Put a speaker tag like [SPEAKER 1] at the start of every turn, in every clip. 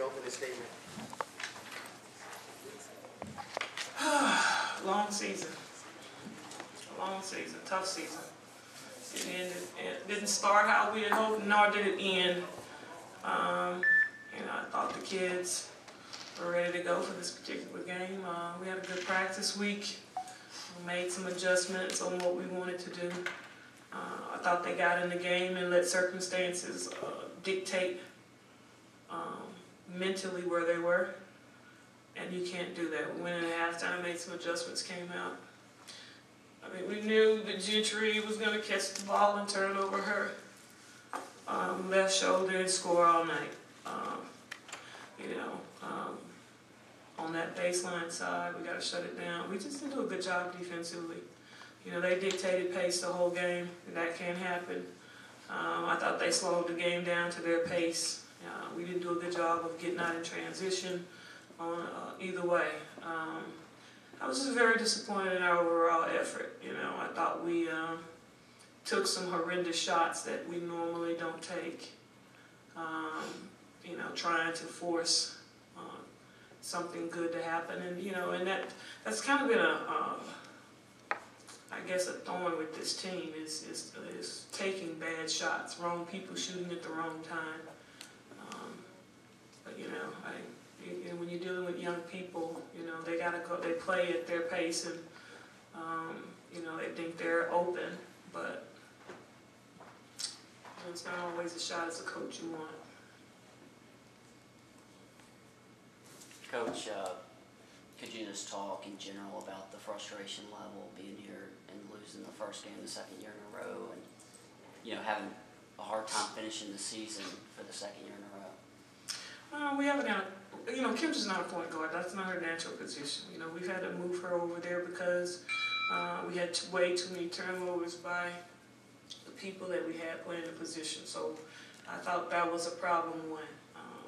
[SPEAKER 1] your opening statement.
[SPEAKER 2] Long season. Long season. Tough season. It didn't start how we had hoped, nor did it end. I thought the kids were ready to go for this particular game. We had a good practice week. We made some adjustments on what we wanted to do. I thought they got in the game and let circumstances dictate mentally where they were. And you can't do that. We went in at halftime, made some adjustments, came out. I mean, we knew that Gentry was going to catch the ball and turn over her left shoulder and score all night. On that baseline side, we got to shut it down. We just didn't do a good job defensively. They dictated pace the whole game, and that can't happen. I thought they slowed the game down to their pace. We didn't do a good job of getting out in transition on either way. I was just very disappointed in our overall effort. I thought we took some horrendous shots that we normally don't take. Trying to force something good to happen, and that's kind of been I guess a thorn with this team is taking bad shots, wrong people shooting at the wrong time. When you're dealing with young people, they gotta go. They play at their pace, and they think they're open, but it's not always a shot as a coach you want.
[SPEAKER 3] Coach, could you just talk in general about the frustration level being here and losing the first game the second year in a row, and having a hard time finishing the season for the second year in a row?
[SPEAKER 2] We haven't got. Kim's is not a point guard. That's not her natural position. We've had to move her over there because we had way too many turnovers by the people that we had playing the position. So I thought that was a problem when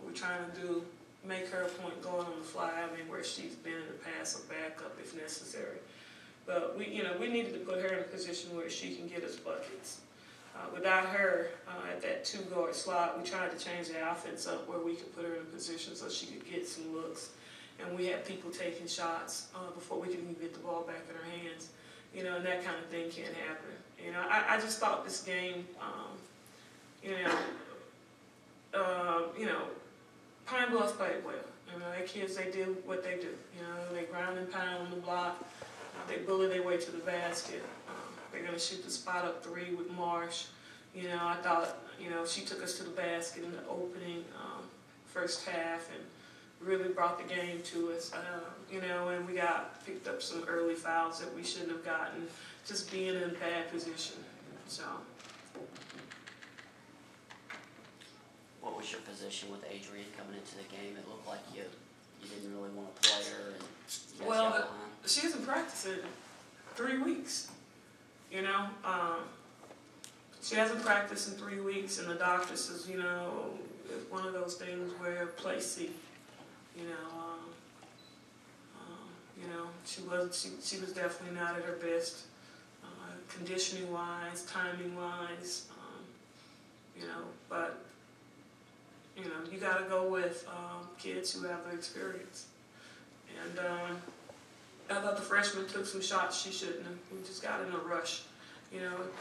[SPEAKER 2] we're trying to make her a point guard on the fly. Where she's been in the past, or back up if necessary. But we needed to put her in a position where she can get us buckets. Without her at that two-guard slot, we tried to change the offense up where we could put her in a position so she could get some looks. And we had people taking shots before we could even get the ball back in her hands. And that kind of thing can't happen. I just thought this game, Pine Bluff played well. Their kids, they did what they do. They ground and pound on the block. They bully their way to the basket. They're going to shoot the spot-up three with Marsh. I thought, she took us to the basket in the opening first half and really brought the game to us. And we picked up some early fouls that we shouldn't have gotten, just being in a bad position. So.
[SPEAKER 3] What was your position with Adrian coming into the game? It looked like you didn't really want to play her. And
[SPEAKER 2] well, she hasn't practiced in 3 weeks. She hasn't practiced in 3 weeks, and the doctor says, it's one of those things where play C. She was definitely not at her best, conditioning wise, timing wise. But you got to go with kids who have the experience. And I thought the freshman took some shots she shouldn't have. We just got in a rush.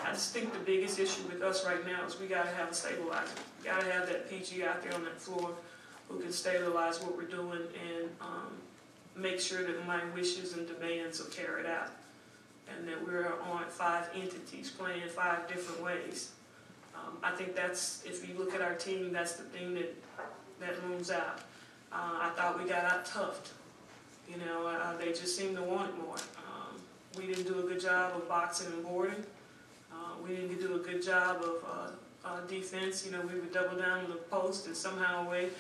[SPEAKER 2] I just think the biggest issue with us right now is we got to have a stabilizer. We got to have that PG out there on that floor who can stabilize what we're doing and make sure that my wishes and demands are carried out, and that we're on 5 entities playing 5 different ways. I think that's, if you look at our team, that's the thing that looms out. I thought we got out toughed. They just seemed to want it more. We didn't do a good job of boxing and boarding. We didn't do a good job of defense. We would double down on the post, and somehow they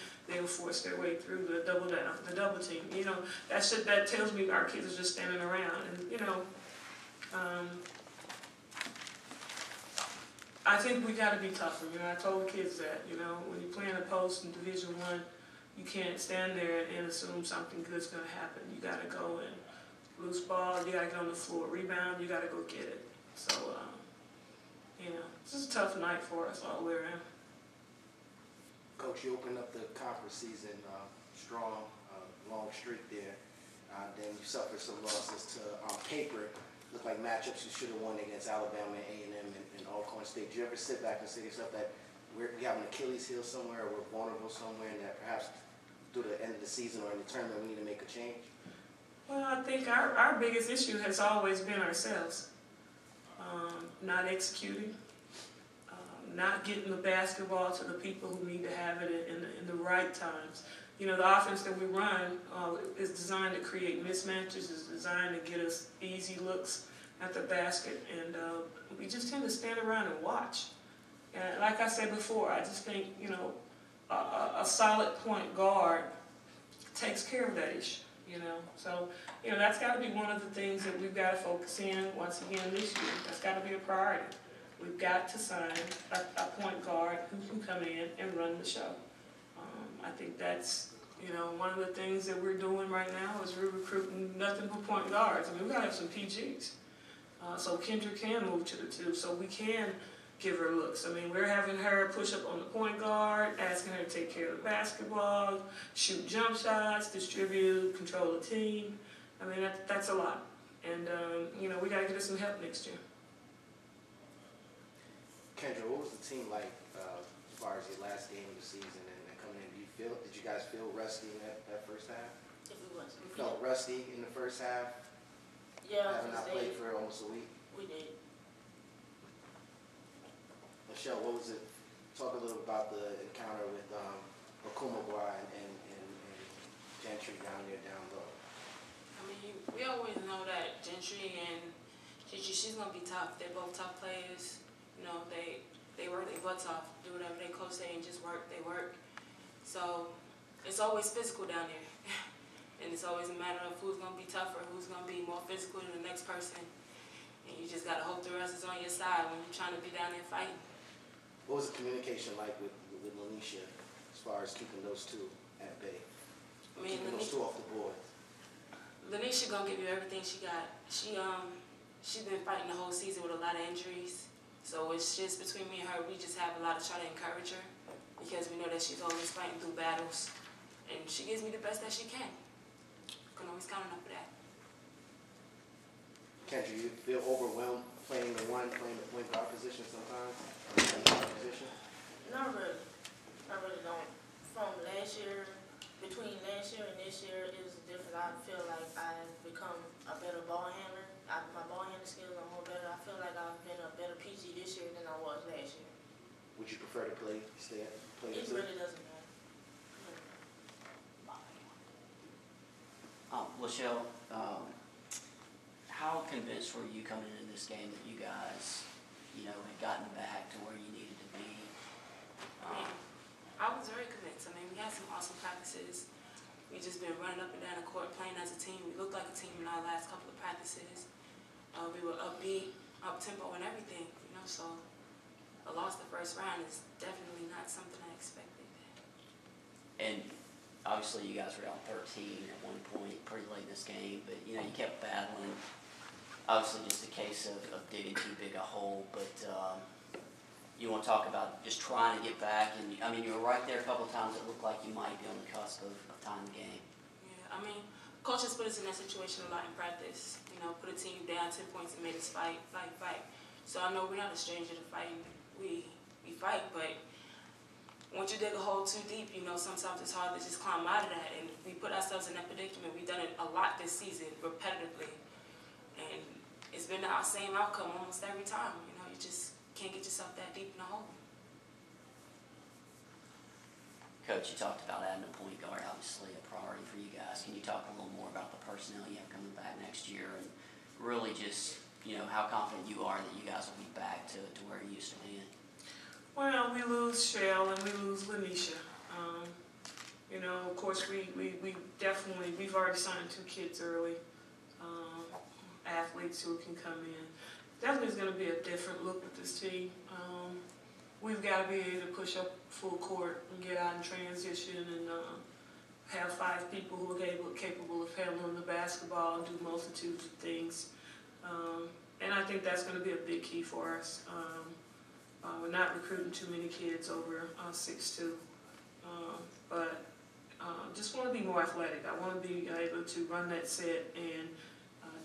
[SPEAKER 2] would force their way through the double team. That tells me our kids are just standing around. And I think we got to be tougher. I told the kids that. When you play in a post in Division I, you can't stand there and assume something good's going to happen. You got to go and loose ball. You got to get on the floor, rebound. You got to go get it. So, it's just a tough night for us all the way around.
[SPEAKER 1] Coach, you opened up the conference season strong, long streak there. Then you suffered some losses to, on paper, looked like matchups you should have won against Alabama, A&M, and Alcorn State. Did you ever sit back and say to yourself that we have an Achilles heel somewhere, or we're vulnerable somewhere, and that perhaps through the end of the season or in the tournament we need to make a change?
[SPEAKER 2] Well, I think our biggest issue has always been ourselves. Not executing, not getting the basketball to the people who need to have it in the right times. You know, the offense that we run is designed to create mismatches, is designed to get us easy looks at the basket, and we just tend to stand around and watch. And like I said before, I just think, you know, a solid point guard takes care of that issue, you know. So, you know, that's got to be one of the things that we've got to focus in once again this year. That's got to be a priority. We've got to sign a point guard who can come in and run the show. I think that's, you know, one of the things that we're doing right now is we're recruiting nothing but point guards. I mean, we've got to have some PGs. So Kendra can move to the 2, so we can give her looks. I mean, we're having her push up on the point guard, asking her to take care of the basketball, shoot jump shots, distribute, control the team. I mean, that's a lot. And, you know, we got to get her some help next year.
[SPEAKER 1] Kendra, what was the team like as far as your last game of the season and coming in? Did you guys feel rusty in that first half?
[SPEAKER 4] If we was,
[SPEAKER 1] You felt rusty in the first half?
[SPEAKER 4] yeah,
[SPEAKER 1] Having not played for almost a week?
[SPEAKER 4] we did.
[SPEAKER 1] Michelle, what was it? Talk a little about the encounter with Okumagwa and Gentry down low.
[SPEAKER 4] I mean, we always know that Gentry and Gigi, she's gonna be tough. They're both tough players. You know, they work their butts off, do whatever they coach say, and just work. They work. So it's always physical down there, and it's always a matter of who's gonna be tougher, who's gonna be more physical than the next person. And you just gotta hope the rest is on your side when you're trying to be down there fighting.
[SPEAKER 1] What was the communication like with Lanisha as far as keeping those two at bay?
[SPEAKER 4] I mean,
[SPEAKER 1] keeping those two off the board?
[SPEAKER 4] Lanisha gonna give you everything she got. She's been fighting the whole season with a lot of injuries. So it's just between me and her, we just have a lot to try to encourage her because we know that she's always fighting through battles. And she gives me the best that she can. Can always count on her for that.
[SPEAKER 1] Kendra, you feel overwhelmed playing the point guard position sometimes? Position?
[SPEAKER 5] Not really. I really don't. From last year, between last year and this year, it was different. I feel like I've become a better ball handler. My ball handling skills are more better. I feel like I've been a better PG this year than I was last year.
[SPEAKER 1] Would you prefer to play?
[SPEAKER 5] It really doesn't matter.
[SPEAKER 3] Lachelle, how convinced were you coming into this game that you guys, you know, had gotten back to where you needed to be?
[SPEAKER 4] I was very convinced. I mean, we had some awesome practices. We just been running up and down the court playing as a team. We looked like a team in our last couple of practices. We were upbeat, up-tempo and everything, you know, so a loss the first round is definitely not something I expected.
[SPEAKER 3] And obviously you guys were down 13 at one point, pretty late in this game, but, you know, you kept battling. Obviously just a case of digging too big a hole, but you want to talk about just trying to get back, and I mean, you were right there a couple of times. It looked like you might be on the cusp of tying the game.
[SPEAKER 4] Yeah, I mean, coaches put us in that situation a lot in practice. You know, put a team down 10 points and made us fight. So I know we're not a stranger to fighting. We fight, but once you dig a hole too deep, you know, sometimes it's hard to just climb out of that. And we put ourselves in that predicament. We've done it a lot this season, repetitively. And it's been our same outcome almost every time. You know, you just can't get yourself that deep in the hole.
[SPEAKER 3] Coach, you talked about adding a point guard, obviously a priority for you guys. Can you talk a little more about the personnel you have coming back next year and really just, you know, how confident you are that you guys will be back to where you used to be?
[SPEAKER 2] Well, we lose Shell and we lose Lanisha. You know, of course, we definitely, we've already signed 2 kids early, athletes who can come in. Definitely is going to be a different look with this team. We've got to be able to push up full court and get out in transition and have 5 people who are capable of handling the basketball and do multitudes of things. And I think that's going to be a big key for us. We're not recruiting too many kids over 6'2", But just want to be more athletic. I want to be able to run that set and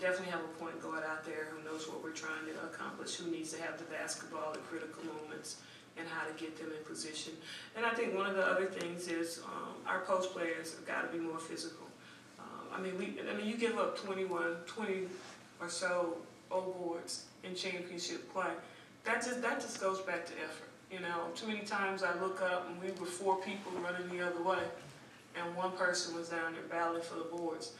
[SPEAKER 2] definitely have a point guard out there who knows what we're trying to accomplish, who needs to have the basketball at critical moments, and how to get them in position. And I think one of the other things is our post players have got to be more physical. I mean, you give up 20 or so O boards in championship play. That just goes back to effort. You know, too many times I look up and we were 4 people running the other way, and one person was down there battling for the boards.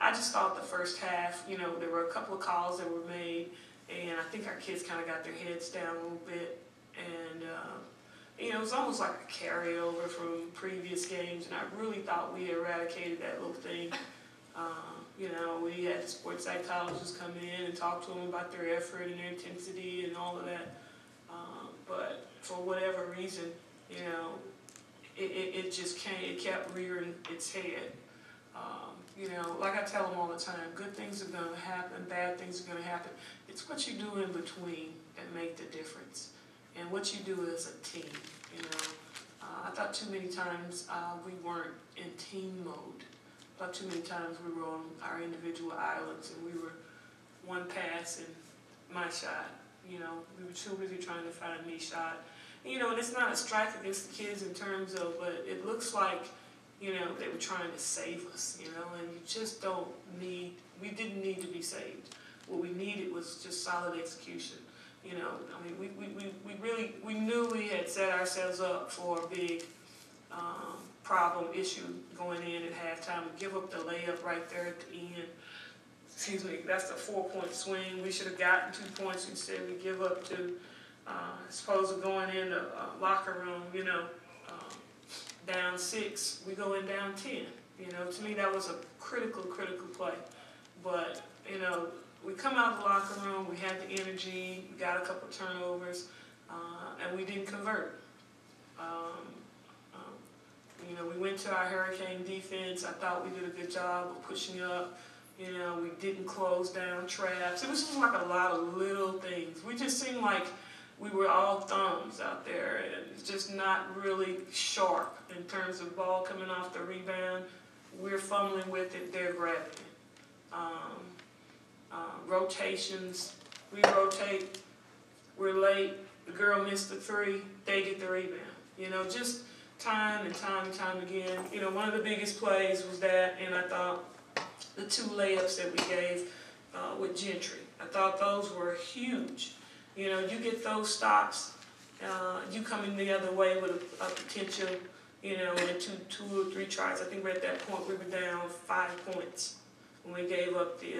[SPEAKER 2] I just thought the first half, you know, there were a couple of calls that were made, and I think our kids kind of got their heads down a little bit, and you know, it was almost like a carryover from previous games, and I really thought we eradicated that little thing. You know, we had sports psychologists come in and talk to them about their effort and their intensity and all of that. But for whatever reason, you know, it just kept rearing its head. You know, like I tell them all the time, good things are going to happen, bad things are going to happen. It's what you do in between that make the difference, and what you do as a team. You know, I thought too many times we weren't in team mode. I thought too many times we were on our individual islands, and we were one pass and my shot. You know, we were too busy trying to find me shot. You know, and it's not a strike against the kids in terms of, but it looks like, you know, they were trying to save us, you know, and you just don't need, we didn't need to be saved. What we needed was just solid execution. You know, I mean, we knew we had set ourselves up for a big problem issue going in at halftime. We give up the layup right there at the end. Excuse me, that's a 4-point swing. We should have gotten 2 points instead. We give up to, supposed to going in the locker room, you know, down 6, we go in down 10. You know, to me that was a critical play. But, you know, we come out of the locker room, we had the energy, we got a couple of turnovers, and we didn't convert. You know, we went to our hurricane defense. I thought we did a good job of pushing up. You know, we didn't close down traps. It was just like a lot of little things. We just seemed like we were all thumbs out there, and just not really sharp in terms of ball coming off the rebound. We're fumbling with it, they're grabbing it. Rotations, we rotate, we're late, the girl missed the 3, they get the rebound. You know, just time and time again. You know, one of the biggest plays was that, and I thought the 2 layups that we gave with Gentry, I thought those were huge. You know, you get those stops, you coming the other way with a potential, you know, in 2 or 3 tries. I think we're at that point we were down 5 points when we gave up the,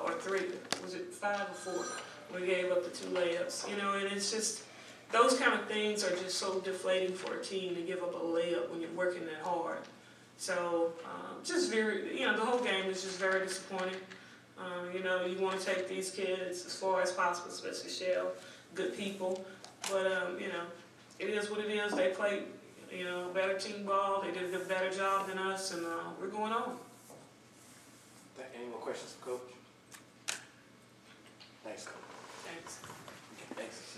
[SPEAKER 2] or 3, was it 5 or 4? When we gave up the 2 layups, you know, and it's just, those kind of things are just so deflating for a team to give up a layup when you're working that hard. So, just very, you know, the whole game is just very disappointing. You know, you want to take these kids as far as possible, especially Shell, good people. But, you know, it is what it is. They played, you know, better team ball. They did a better job than us, and we're going on.
[SPEAKER 1] Any more questions for Coach? Thanks, Coach.
[SPEAKER 2] Thanks.
[SPEAKER 1] Thanks.